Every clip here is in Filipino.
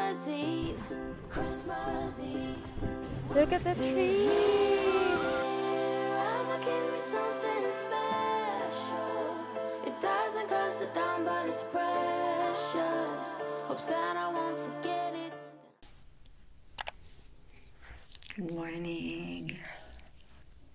Christmas Eve, Christmas Eve. Look at the trees. I'ma give me something special. It doesn't cost a dime, but it's precious. Hope Santa won't forget it. Good morning.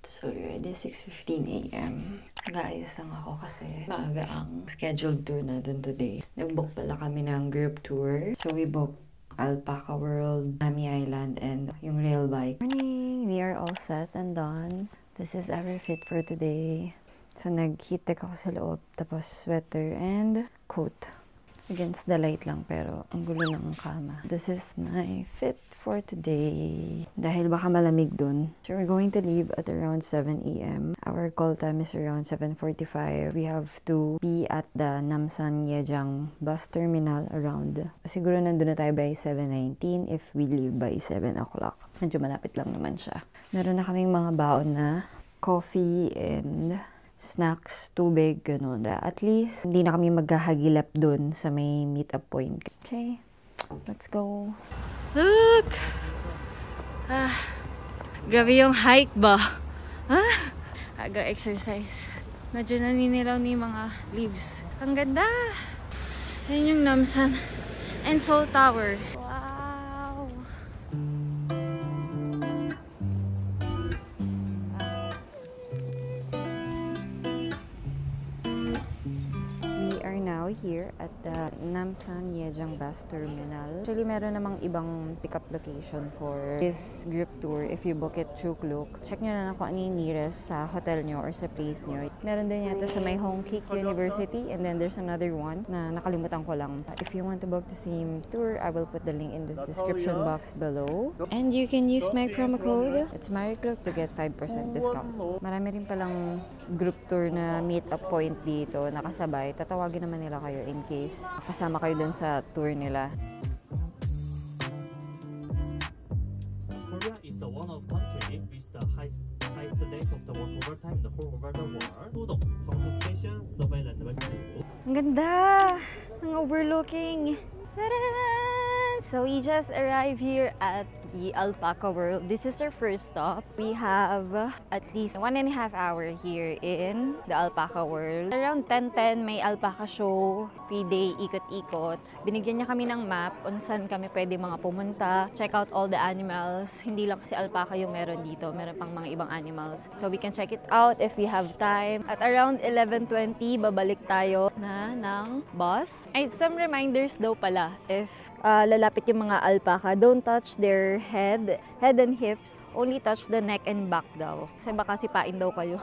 It's already 6:15 a.m. Nag-aayos lang ako kasi maaga ang scheduled tour natin today. Nag-book pala kami ng group tour. So we booked Alpaca World, Nami Island, and yung rail bike. Morning! We are all set and done. This is our fit for today. So nag-heat tech ako sa loob, tapos sweater and coat. Against the light lang, pero ang gulo ng kama. This is my fit for today. Dahil baka malamig dun. So we're going to leave at around 7 a.m. Our call time is around 7:45. We have to be at the Namsan Yejang bus terminal around. Siguro nandun na tayo by 7:19 if we leave by 7 o'clock. Medyo malapit lang naman siya. Meron na kaming mga baon na coffee and snacks, tubig, ganun. At least, hindi na kami maghahagilap dun sa may meet-up point. Okay, let's go. Look! Grabe yung hike ba? Aga exercise. Medyo naninilaw ni mga leaves. Ang ganda! Yan yung Namsan and Seoul Tower. Wow! Here at the Namsan Yejang bus terminal. Actually, meron namang ibang pickup location for this group tour. If you book it through Klook, check nyo na lang kung ano yung nearest sa hotel nyo or sa place nyo. Meron din yata sa may Hongkik University, and then there's another one na nakalimutan ko lang. If you want to book the same tour, I will put the link in the description box below. And you can use my promo code. It's MariClook to get 5% discount. Marami rin palang group tour na meet-up point dito, nakasabay. Tatawagin naman nila kayo in case kasama kayo dun sa tour nila. Korea is the one of country with the highest rate of the work overtime in the whole over the world. Pudong, Seongsu Station, surveillance level 2. Ang ganda ng overlooking. Ta-da! So we just arrived here at the Alpaca World. This is our first stop. We have at least 1.5 hours here in the Alpaca World. Around 10:10 may alpaca show, free day, ikot-ikot. Binigyan niya kami ng map kung saan kami pwede mga pumunta. Check out all the animals. Hindi lang kasi alpaca yung meron dito. Meron pang mga ibang animals. So we can check it out if we have time. At around 11:20, babalik tayo na ng bus. And some reminders daw pala if lalapit yung mga alpaca, don't touch their head and hips, only touch the neck and back daw. Kasi baka sipain daw kayo.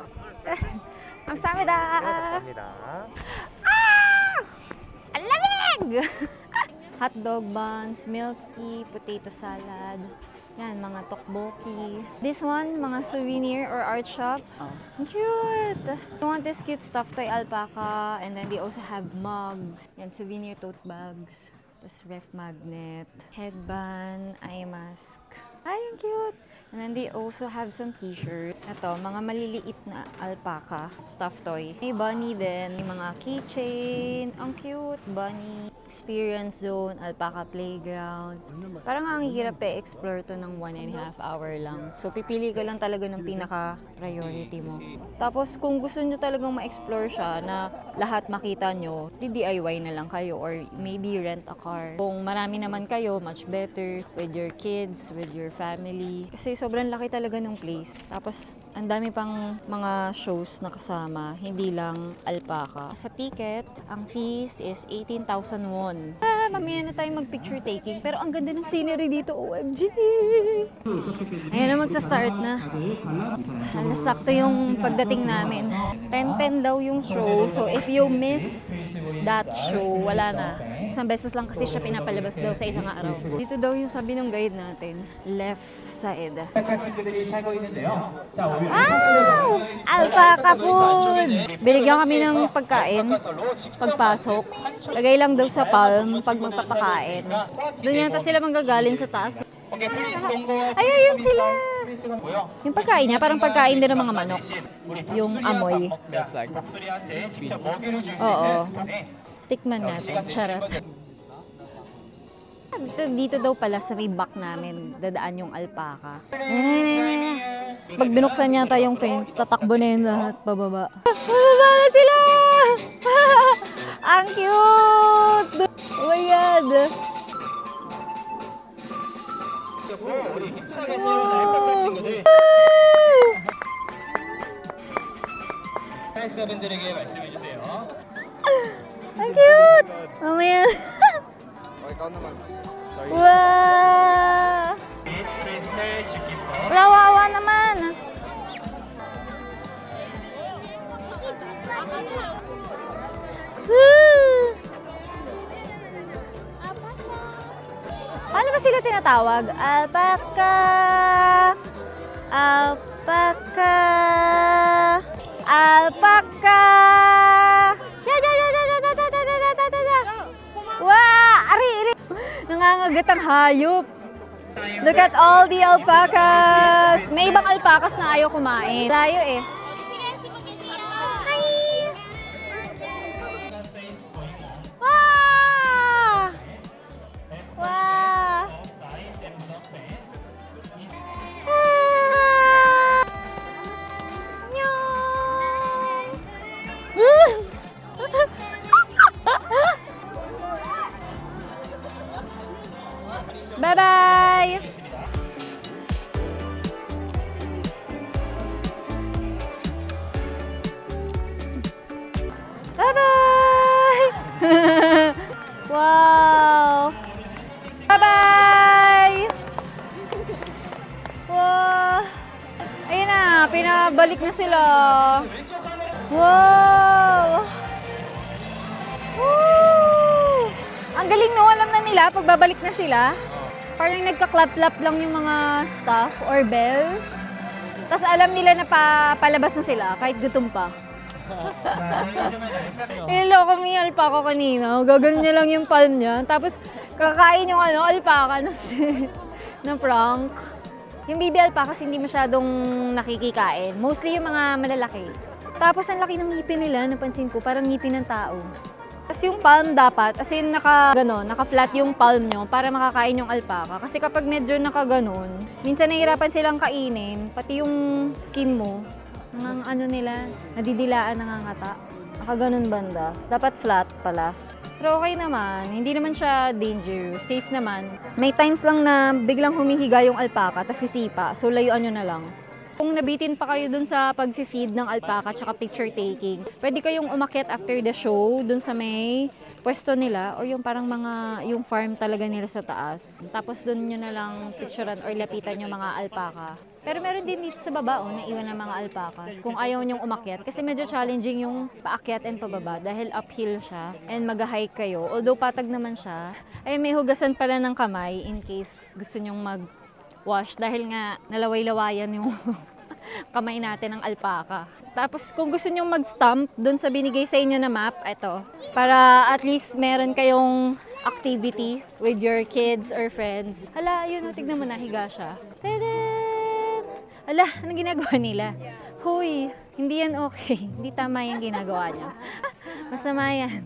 Kamsahamnida! Ang lamig! Hotdog buns, milk tea, potato salad. Yan, mga tteokbokki. This one, mga souvenir or art shop. Oh, cute! You want this cute stuffed toy alpaca, and then they also have mugs. Yan, souvenir tote bags. Tapos ref magnet, headband, eye mask. Ay, ang cute! And then they also have some t-shirt. Ito, mga maliliit na alpaca stuffed toy. May bunny din, may mga keychain. Ang cute! Bunny. Experience zone, alpaca playground. Parang ang hirap explore to ng 1.5 hour lang. So, pipili ka lang talaga ng pinaka-priority mo. Tapos, kung gusto nyo talagang ma-explore siya na lahat makita nyo, DIY na lang kayo or maybe rent a car. Kung marami naman kayo, much better with your kids, with your family. Kasi sobrang laki talaga ng place. Tapos, ang dami pang mga shows na kasama, hindi lang alpaca. Sa ticket, ang fees is 18,000 won. Mamaya na tayong mag-picture taking. Pero ang ganda ng scenery dito, OMG! Ayan na, magsa-start na. Halos sakto yung pagdating namin. 10:10 daw yung show. So if you miss that show, wala na. Isang beses lang kasi siya pinapalabas daw sa isang araw. Dito daw yung sabi ng guide natin. Left side. Wow! Alpaca food! Binigyan kami ng pagkain pagpasok. Lagay lang daw sa palm pag magpapakain. Doon yata sila manggagaling sa taas. Ay, ayun sila! Yung pagkain niya, parang pagkain din ng mga manok. Yung amoy. Oo. Tikman natin. Charot. Dito daw pala sa may back namin, dadaan yung alpaca. Pag binuksan niya yung fence, tatakbo na yun lahat pababa. Pababa na sila! Ang cute! Oh my God! Ang cute! Mamaya. Ikaw naman. Sorry. Wow! Wawa naman! Paano ba sila tinatawag? Alpaca! Alpaca! Alpaca! Wow! Ari! Nangangagat ang hayop. Look at all the alpacas! May ibang alpacas na ayaw kumain. Layo eh. Hi! Wow! Wow! Bye-bye! Bye-bye! Wow! Bye-bye! Wow! Ayun na, pinabalik na sila. Wow! Woo! Ang galing no, alam na nila, pagbabalik na sila. Parang nagka-clap-clap lang yung mga staff or bell. Tapos alam nila na palabas na sila, kahit gutom pa. Niloko mo yung alpaca kanina. Gagano niya lang yung palm niya. Tapos kakain yung alpaca na prank. Yung baby alpacas hindi masyadong nakikikain. Mostly yung mga malalaki. Tapos ang laki ng ngipin nila, napansin ko, parang ngipin ng tao. Tapos yung palm dapat, as in naka-flat yung palm nyo para makakain yung alpaca. Kasi kapag medyo nakaganon, minsan nahihirapan silang kainin, pati yung skin mo, nila, nadidilaan, nangangata. Nakaganon banda. Dapat flat pala. Pero okay naman, hindi naman siya dangerous, safe naman. May times lang na biglang humihiga yung alpaca, tapos sisipa, so layuan nyo na lang. Kung nabitin pa kayo dun sa pag-feed ng alpaca tsaka picture taking, pwede kayong umakyat after the show dun sa may pwesto nila or yung parang yung farm talaga nila sa taas. Tapos dun nyo na lang picturean or lapitan yung mga alpaca. Pero meron din dito sa baba, na iwan ng mga alpacas kung ayaw nyong umakyat. Kasi medyo challenging yung paakyat and pababa dahil uphill siya and mag-hike kayo. Although patag naman siya, ay may hugasan pala ng kamay in case gusto nyong mag-wash dahil nga nalaway-lawayan yung kamay natin ng alpaca. Tapos kung gusto nyong mag-stamp dun sa binigay sa inyo na map, ito, para at least meron kayong activity with your kids or friends. Hala, yun, tignan mo, nahiga siya. Tada! Ala, anong ginagawa nila? Hoy, hindi yan okay. Hindi tama yung ginagawa niya. Masama yan.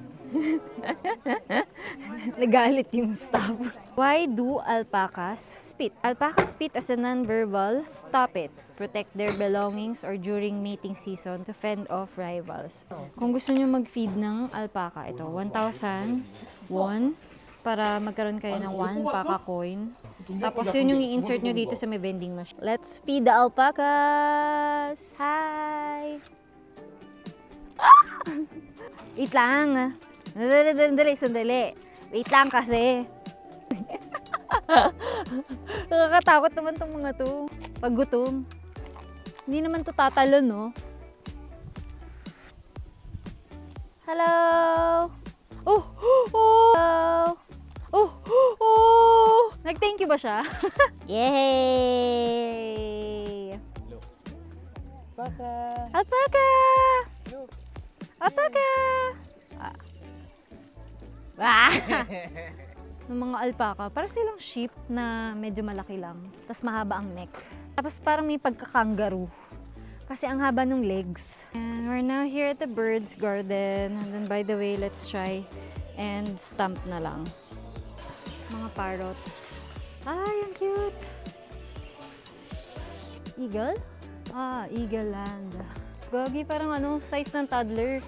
Nagalit yung staff. Why do alpacas spit? Alpacas spit as a non-verbal, stop it. Protect their belongings or during mating season to fend off rivals. Kung gusto nyo mag-feed ng alpaca, ito, 1,000 won para magkaroon kayo ng 1 alpaca coin. Tapos yun yung i-insert nyo dito sa may vending machine. Let's feed the alpacas! Hi! Wait lang. Sandali. Wait lang kasi. Nakakatakot naman itong mga to. Pag gutom. Hindi naman to tatalon, no? Hello! Oh! Oh! Oh! Oh! Nag-thank you ba siya? Yay! Alpaca! Alpaca! Alpaca! Ah! Ng mga alpaca, parang silang sheep na medyo malaki lang. Tapos mahaba ang neck. Tapos parang may pagka-kangaroo. Kasi ang haba ng legs. And we're now here at the bird's garden. And then by the way, let's try and stamp na lang. Mga parrots. Ay, ang cute! Eagle? Ah, Eagle Land. Gagi, parang ano, size ng toddler.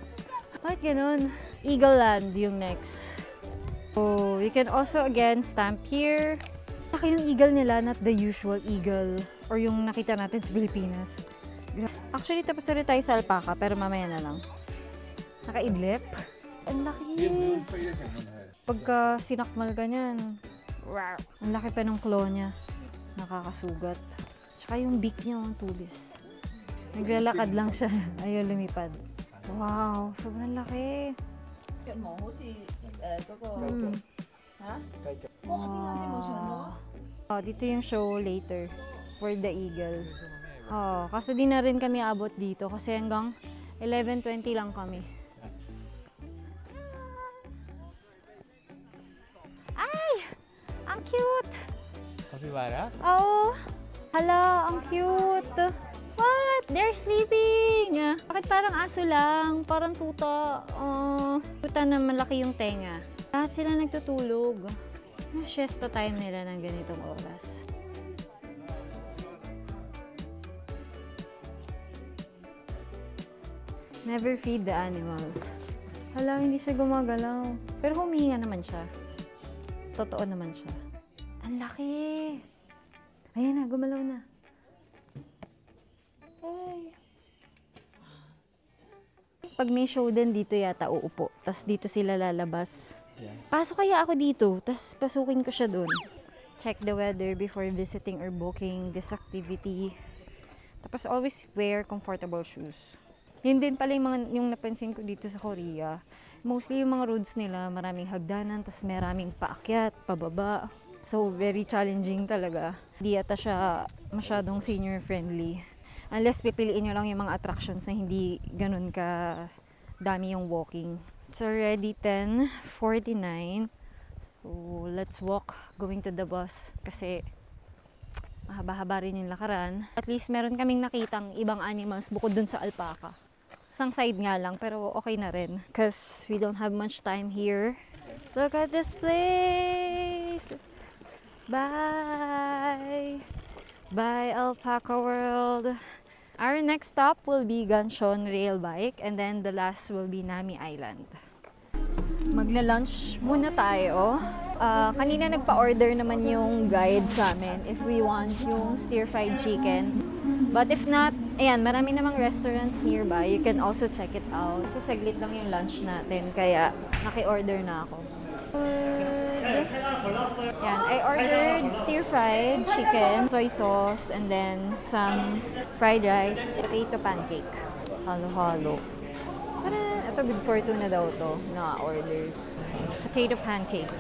Bakit ganun? Eagle Land yung next. So, you can also again stamp here. Laki yung eagle nila, not the usual eagle or yung nakita natin sa Pilipinas. Actually, tapos na rin tayo sa alpaca, pero mamaya na lang. Nakaidlip. Ang laki. Pagka sinakmal ka niyan, wow. Ang laki pa ng claw niya. Nakakasugat. Tsaka yung beak niya, ang tulis. Naglalakad lang siya. Ayaw lumipad. Wow, sobrang laki. Wow. Oh, dito yung show later for the eagle. Oh, kaso di na rin kami abot dito kasi hanggang 11:20 lang kami. Ay! Ang cute! Capybara? Oh! Hala, ang cute! What? They're sleeping! Bakit parang aso lang? Parang tuta. Oh, tuta na malaki yung tenga. Lahat sila nagtutulog. Siesta time nila ng ganitong oras. Never feed the animals. Hala, hindi siya gumagalaw. Pero humihinga naman siya. Totoo naman siya. Ang laki! Ayan na, gumalaw na. Ay. Pag may show din dito yata uupo. Tapos dito sila lalabas. Yeah. Pasok kaya ako dito, tapos pasukin ko siya doon. Check the weather before visiting or booking this activity. Tapos always wear comfortable shoes. Yun din pala yung napansin ko dito sa Korea. Mostly yung mga roads nila, maraming hagdanan, tapos maraming paakyat, pababa. So, very challenging talaga. Di yata siya masyadong senior friendly. Unless pipiliin nyo lang yung mga attractions na hindi ganun ka dami yung walking. It's already 10:49. So, let's walk going to the bus kasi mahaba-haba rin yung lakaran. At least meron kaming nakitang ibang animals bukod dun sa alpaca. Isang side nga lang pero okay na rin because we don't have much time here. Look at this place! Bye! Bye, Alpaca World! Our next stop will be Ganchon Rail Bike and then the last will be Nami Island. Magla-lunch muna tayo. Kanina nagpa-order naman yung guide sa amin if we want yung stir-fried chicken. But if not, ayan, marami namang restaurants nearby. You can also check it out. Kasi saglit lang yung lunch natin, kaya naki-order na ako. Yan, I ordered stir-fried chicken, soy sauce, and then some fried rice, potato pancake. Halo-halo. Parang, ito good for two na daw to, na orders. Potato pancake.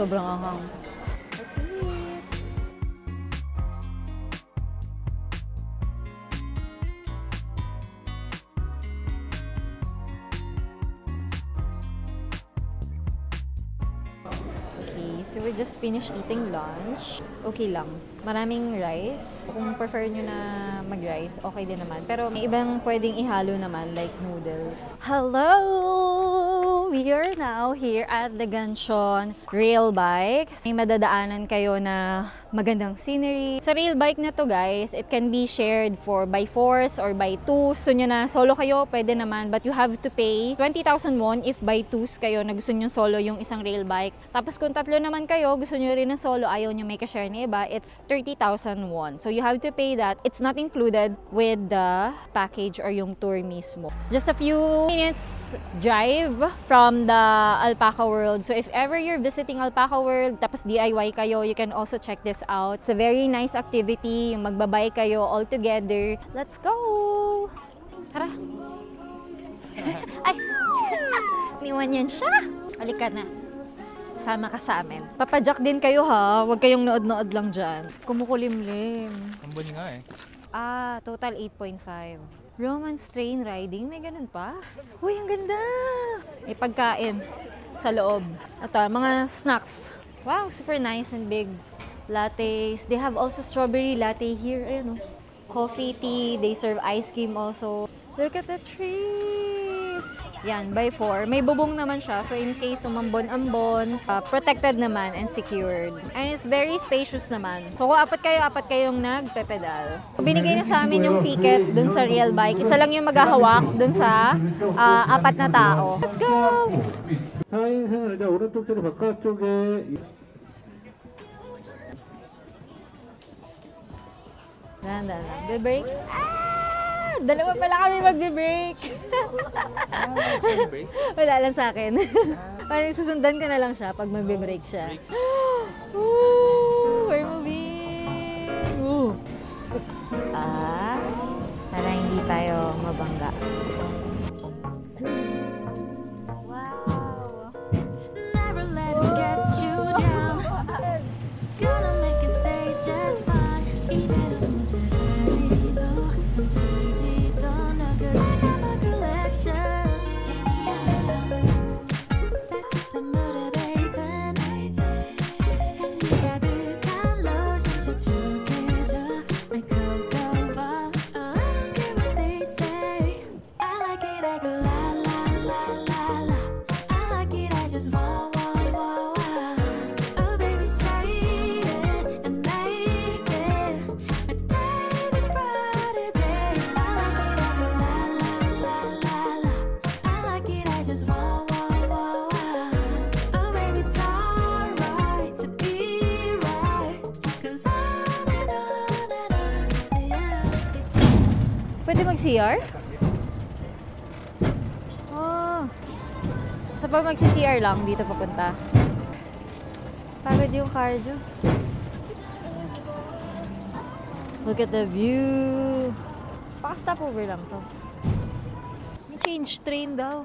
Sobrang anghang. Let's eat! Okay, so we just finished eating lunch. Okay lang. Maraming rice. Kung prefer nyo na mag-rice, okay din naman. Pero may ibang pwedeng ihalo naman, like noodles. Hello! We are now here at the Ganchon Rail Bike. May madadaanan kayo na magandang scenery. Sa rail bike na to guys, it can be shared for by fours or by twos. Gusto nyo na solo kayo, pwede naman. But you have to pay 20,000 won if by twos kayo na gusto nyo solo yung isang rail bike. Tapos kung tatlo naman kayo, gusto nyo rin na solo, ayaw nyo may ka-share na iba, it's 30,000 won. So you have to pay that. It's not included with the package or yung tour mismo. It's just a few minutes drive from the Alpaca World. So if ever you're visiting Alpaca World, tapos DIY kayo, you can also check this out. It's a very nice activity. Yung magbabay kayo all together. Let's go! Tara! Ay! Niwan yan siya! Halika na. Sama ka sa amin. Papadyak din kayo ha. Huwag kayong nood-nood lang dyan. Kumukulimlim. Ang bunyi nga eh. Total 8.5. Romance train riding. May ganun pa? Uy, ang ganda! May pagkain sa loob. Ito, mga snacks. Wow, super nice and big. Lattes. They have also strawberry latte here. Ayan, oh. Coffee, tea. They serve ice cream also. Look at the trees! Yan, by 4. May bubong naman siya. So, in case umambon-ambon, protected naman and secured. And it's very spacious naman. So, kung apat kayong nagpe-pedal. Binigay na sa amin yung ticket dun sa real bike. Isa lang yung maghahawak dun sa 4 na tao. Let's go! 사인생활자 오른쪽 자리 바깥쪽에 Dahan-dahan lang. Be-break? Dalawa pala kami magbe-break. Wala lang sa akin. Parang susundan ka na lang siya pag magbe-break siya. We're moving! Para hindi tayo mabangga. Wow! Never let him get you down. Gonna make you stay just fine. 이대로 모자라지도 멈추지도 no, 'cause I got my collection. 따뜻한 물에 bathe 가득한 lotion 촉촉해져 my cocoa bomb. Oh, I don't care what they say. I like it, I go la la la la la. I like it, I just want. Oh baby, say it and make it a daily brighter day. I like it, I go la la la la la. I like it, I just want. Oh baby, it's alright to be right. Goes on and on and on. Yeah. Pwede mag-CR? Oh. So pag mag-CR lang, dito papunta. Pagod yung cardio. Look at the view. Paka-stopover lang to. May change train daw.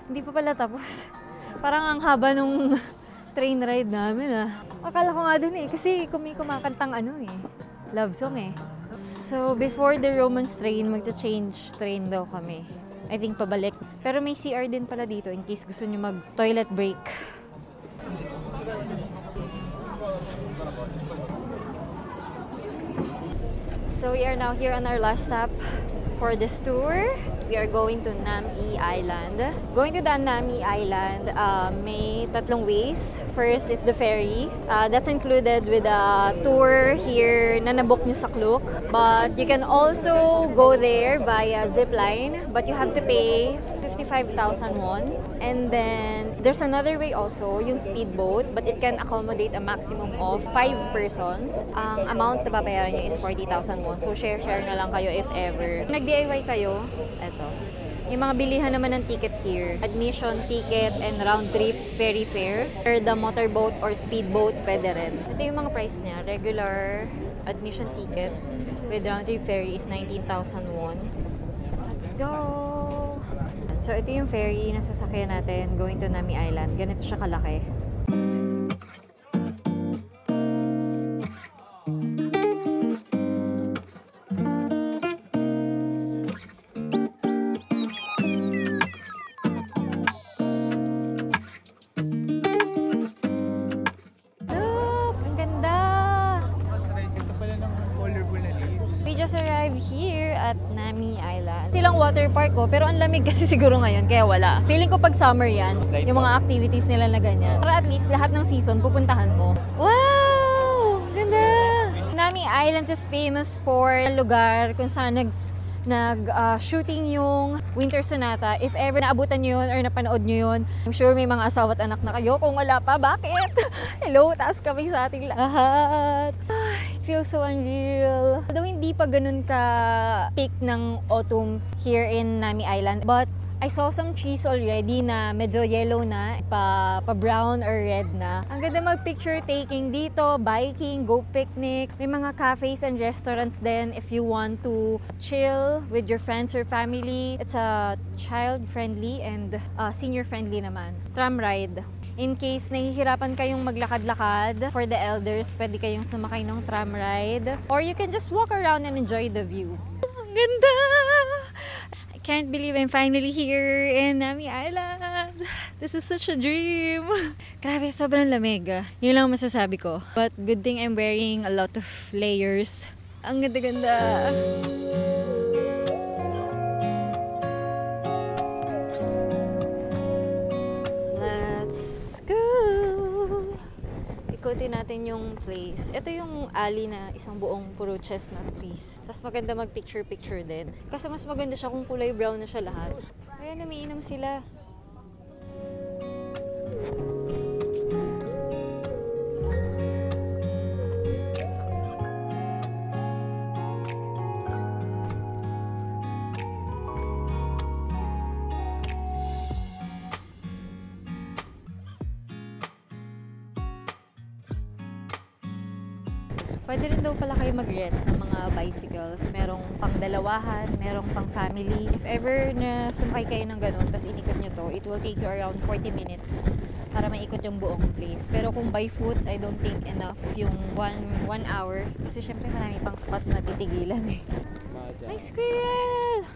Hindi pa pala tapos. Parang ang haba nung train ride namin Akala ko nga din kasi kumakantang love song So before the Romance train, magcha-change train daw kami. I think pabalik. Pero may CR din pala dito in case gusto nyo mag-toilet break. So we are now here on our last stop for this tour. We are going to Nam-i Island. Going to the Nam-i Island, may 3 ways. First is the ferry. That's included with a tour here na nabook nyo sa Klook. But you can also go there via zipline, but you have to pay 55,000 won. And then there's another way also, yung speedboat, but it can accommodate a maximum of 5 persons. Ang amount na babayaran nyo is 40,000 won. So share-share na lang kayo if ever. Nag-DIY kayo, eto. Yung mga bilihan naman ng ticket here, admission ticket and round-trip ferry fare. For the motorboat or speedboat, pwede rin. Ito yung mga price niya. Regular admission ticket with round-trip ferry is 19,000 won. Let's go! So ito yung ferry na sasakyan natin going to Nami Island. Ganito siya kalaki. Here at Nami Island. Silang water park pero ang lamig kasi siguro ngayon kaya wala. Feeling ko pag summer yan, yung mga activities nila na ganyan. Para at least lahat ng season pupuntahan mo. Wow! Ganda! Nami Island is famous for lugar kung saan nag-shooting yung Winter Sonata. If ever naabutan nyo yun or napanood nyo yun, I'm sure may mga asawa at anak na kayo. Kung wala pa, bakit? Hello, taas kami sa ating lahat. Feels so unreal. Although hindi pa ganun ka peak ng autumn here in Nami Island, but I saw some trees already na medyo yellow na, pa-brown or red na. Ang ganda mag-picture taking dito, biking, go picnic. May mga cafes and restaurants din if you want to chill with your friends or family. It's a child-friendly and senior-friendly naman. Tram ride. In case nahihirapan kayong maglakad-lakad for the elders, pwede kayong sumakay ng tram ride. Or you can just walk around and enjoy the view. Ganda! I can't believe I'm finally here in Nami Island. This is such a dream. Grabe, sobrang lamig. Yun lang masasabi ko. But good thing I'm wearing a lot of layers. Ang ganda-ganda. Let's go! Ikutin natin yung place. Ito yung alley na isang buong puro chestnut trees. Tapos maganda mag-picture-picture din. Kasi mas maganda siya kung kulay brown na siya lahat. Ayan, umiinom sila. Pwede rin daw pala kayo mag-rent ng mga bicycles. Merong pang dalawahan, merong pang family. If ever na sumakay kayo ng ganun, tapos inikot nyo to, it will take you around 40 minutes para maikot yung buong place. Pero kung by foot, I don't think enough yung one hour. Kasi syempre marami pang spots na titigilan eh. May squirrel!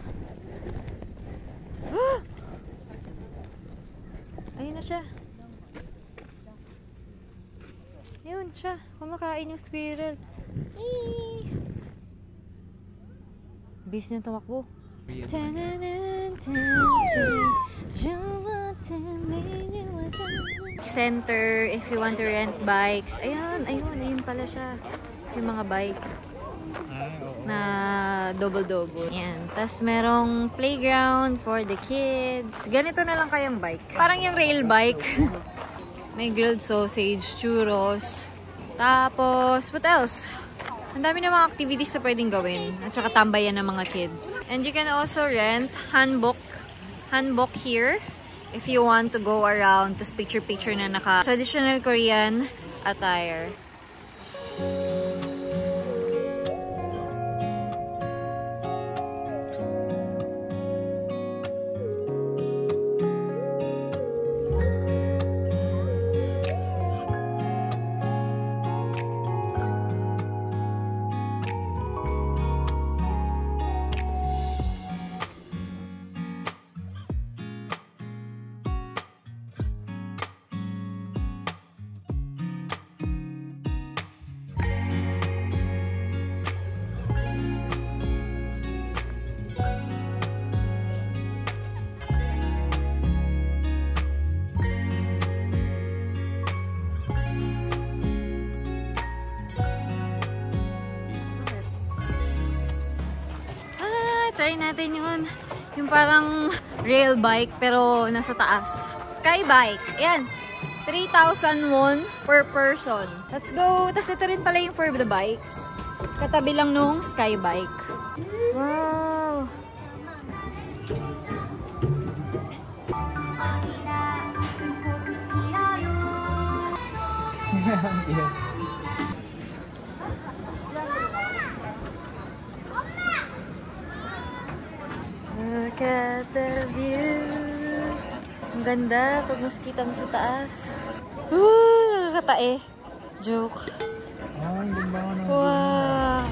Ayun na siya. Yun siya. Kumakain yung squirrel. Eee! Bis niya tumakbo. Center, if you want to rent bikes. Ayun, ayun pala siya. Yung mga bike na double-double. Yan. Tapos merong playground for the kids. Ganito na lang kayang bike. Parang yung rail bike. May grilled sausage, churros. Tapos, what else? Ang dami na mga activities na pwedeng gawin. At saka tambayan ng mga kids. And you can also rent hanbok here. If you want to go around, tapos picture-picture na naka traditional Korean attire. Try natin yun. Yung parang rail bike pero nasa taas. Sky bike. Ayan. 3,000 won per person. Let's go. Tapos ito rin pala yung for the bikes. Katabi lang nung sky bike. Wow. Look at the view. Ang ganda pag mas kita mo sa taas. Nakakatae. Joke. Ang ganda ko na. Wow.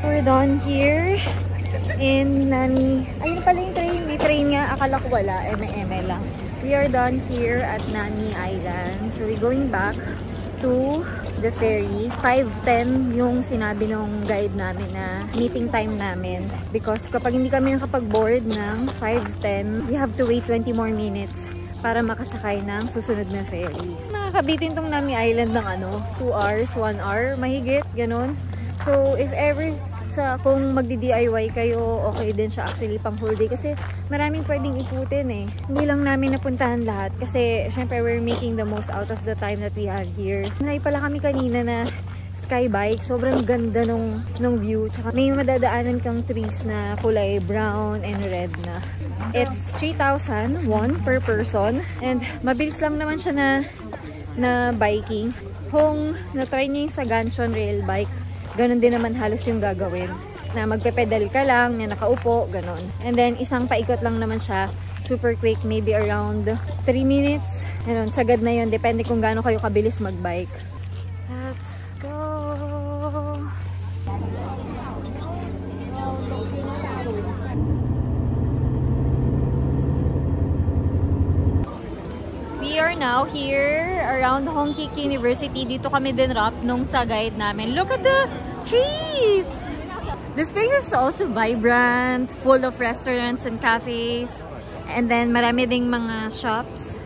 We're done here in Nami. Ayun pala yung train. May train nga. Akala ko wala. Eme-eme lang. We are done here at Nami Island. So we're going back to the ferry. 5:10 yung sinabi ng guide namin na meeting time namin. Because kapag hindi kami nakapag-board ng 5:10, we have to wait 20 more minutes para makasakay ng susunod na ferry. Nakakabitin tong Nami Island ng 2 hours, 1 hour, mahigit, ganun. So if ever kung magdi-DIY kayo, okay din siya actually pang whole day kasi maraming pwedeng ikutin eh. Hindi lang namin napuntahan lahat kasi syempre we're making the most out of the time that we have here. Nanay pala kami kanina na sky bike. Sobrang ganda nung view. Tsaka may madadaanan kang trees na kulay brown and red na. It's 3,000 won per person. And mabilis lang naman siya na biking. Kung na-try nyo yung sa Ganchon rail bike, ganun din naman halos yung gagawin. Na magpe-pedal ka lang, na nakaupo, ganun. And then, isang paikot lang naman siya. Super quick, maybe around 3 minutes. Ganun, sagad na yun. Depende kung gaano kayo kabilis mag-bike. Let's go! We are now here around Hongik University. Dito kami din wrap nung sa guide namin. Look at the trees! This place is also vibrant, full of restaurants and cafes. And then marami ding mga shops.